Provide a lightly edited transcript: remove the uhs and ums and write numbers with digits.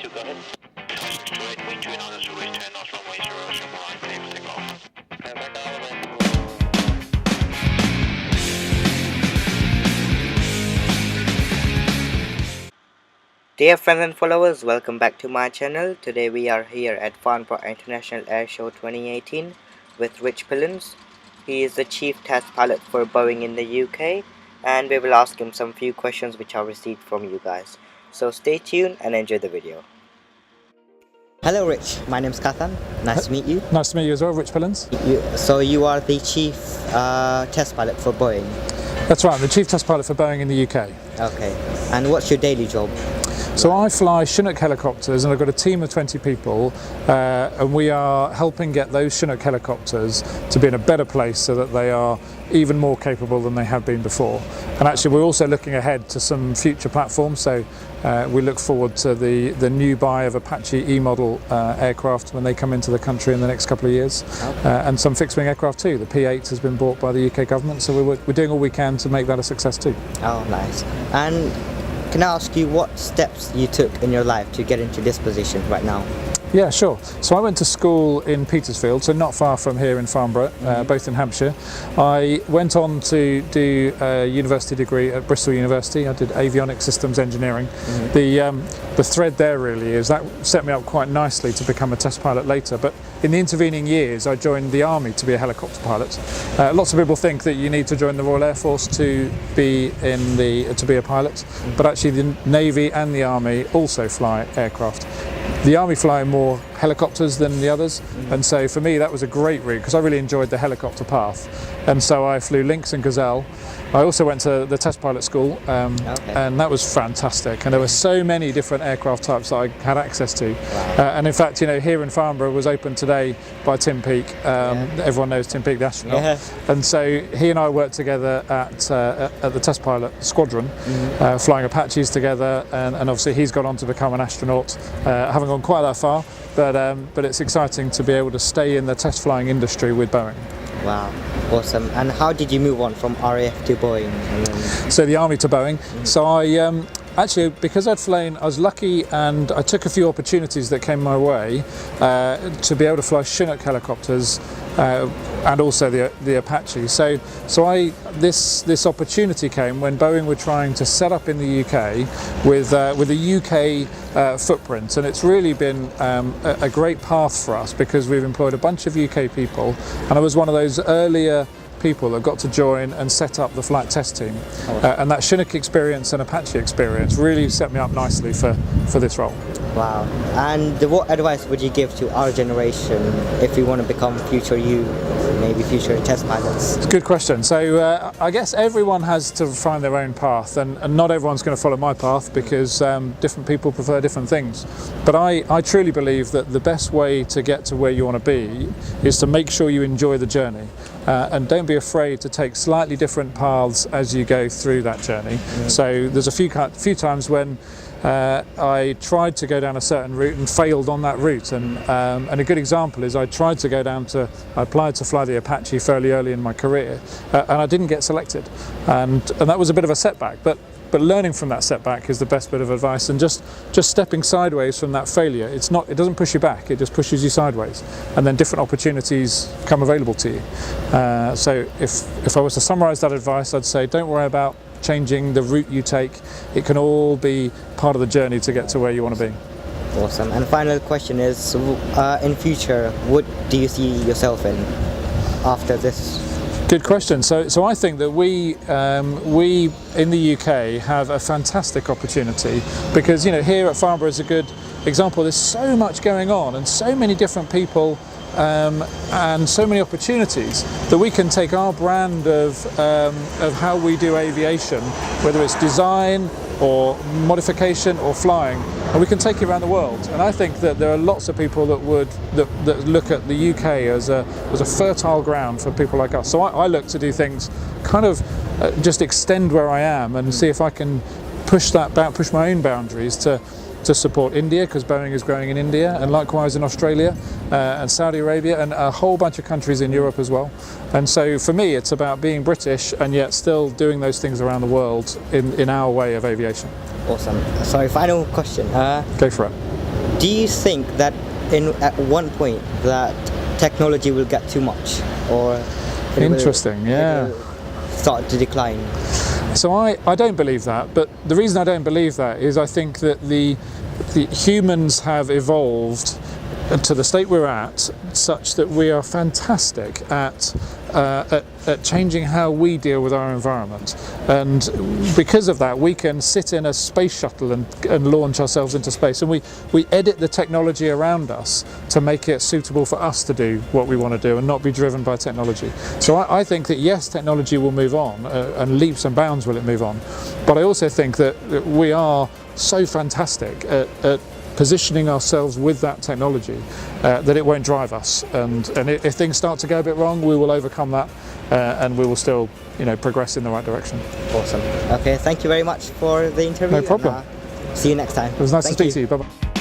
2, go ahead. License to it, wind 2 on the runway 10 knots, runway 0, simple line, clear for takeoff. Perfect, element. Dear friends and followers, welcome back to my channel. Today we are here at FARNBOROUGH International Airshow 2018 with Rich Pillins. He is the chief test pilot for Boeing in the UK, and we will ask him some few questions which are received from you guys. So stay tuned and enjoy the video. Hello Rich, my name is Kathan. Nice to meet you. Nice to meet you as well, Rich Pillins. So you are the chief test pilot for Boeing? That's right, I'm the chief test pilot for Boeing in the UK. Okay, and what's your daily job? So I fly Chinook helicopters, and I've got a team of 20 people, and we are helping get those Chinook helicopters to be in a better place so that they are even more capable than they have been before. And actually we're also looking ahead to some future platforms, so we look forward to the new buy of Apache E-model aircraft when they come into the country in the next couple of years. Okay. And some fixed-wing aircraft too. The P-8 has been bought by the UK government, so we're doing all we can to make that a success too. Oh, nice. And can I ask you what steps you took in your life to get into this position right now? Yeah, sure. So I went to school in Petersfield, so not far from here in Farnborough, both in Hampshire. I went on to do a university degree at Bristol University. I did avionics systems engineering. The thread there really is that set me up quite nicely to become a test pilot later. But in the intervening years, I joined the Army to be a helicopter pilot. Lots of people think that you need to join the Royal Air Force to be a pilot, but actually the Navy and the Army also fly aircraft. The Army fly more helicopters than the others, and so for me that was a great route because I really enjoyed the helicopter path, and so I flew Lynx and Gazelle. I also went to the test pilot school, and that was fantastic, and there were so many different aircraft types that I had access to. And in fact, you know, here in Farnborough was opened today by Tim Peake. Everyone knows Tim Peake, the astronaut, and so he and I worked together at the test pilot squadron, flying Apaches together, and obviously he's gone on to become an astronaut. Haven't gone quite that far, but it's exciting to be able to stay in the test flying industry with Boeing. Wow, awesome. And how did you move on from RAF to Boeing? So the Army to Boeing. So I actually, because I'd flown, I was lucky and I took a few opportunities that came my way to be able to fly Chinook helicopters and also the Apache. So this opportunity came when Boeing were trying to set up in the UK with a UK footprint, and it's really been a great path for us because we've employed a bunch of UK people, and I was one of those earlier people that got to join and set up the flight test team, and that Chinook experience and Apache experience really set me up nicely for this role. Wow. And what advice would you give to our generation if we want to become maybe future test pilots? It's a good question. So I guess everyone has to find their own path, and not everyone's going to follow my path because different people prefer different things. But I truly believe that the best way to get to where you want to be is to make sure you enjoy the journey. And don't be afraid to take slightly different paths as you go through that journey. So there's a few times when I tried to go down a certain route and failed on that route, and a good example is I applied to fly the Apache fairly early in my career, and I didn't get selected, and that was a bit of a setback. But learning from that setback is the best bit of advice, and just stepping sideways from that failure. It doesn't push you back, it just pushes you sideways, and then different opportunities come available to you. So if I was to summarise that advice, I'd say don't worry about changing the route you take. It can all be part of the journey to get to where you want to be. Awesome. And final question is, in future, what do you see yourself in after this? Good question. So I think that we in the UK have a fantastic opportunity because, you know, here at Farnborough is a good example. There's so much going on and so many different people and so many opportunities that we can take our brand of how we do aviation, whether it's design or modification or flying, and we can take it around the world. And I think that there are lots of people that look at the UK as a fertile ground for people like us. So I look to do things kind of just extend where I am and see if I can push my own boundaries to support India, because Boeing is growing in India, and likewise in Australia and Saudi Arabia and a whole bunch of countries in Europe as well. And so for me it's about being British and yet still doing those things around the world in our way of aviation. Awesome. Sorry, final question. Go for it. Do you think that at one point that technology will get too much, or Interesting, yeah. Start to decline? So I don't believe that, but the reason I don't believe that is I think that the humans have evolved to the state we're at, such that we are fantastic at changing how we deal with our environment, and because of that we can sit in a space shuttle and launch ourselves into space, and we edit the technology around us to make it suitable for us to do what we want to do and not be driven by technology. So I think that yes, technology will move on, and leaps and bounds will it move on, but I also think that we are so fantastic at positioning ourselves with that technology that it won't drive us, and if things start to go a bit wrong, we will overcome that, and we will still, progress in the right direction. Awesome. Okay, thank you very much for the interview. No problem. And, see you next time. It was nice to Thank speak to you. Bye bye.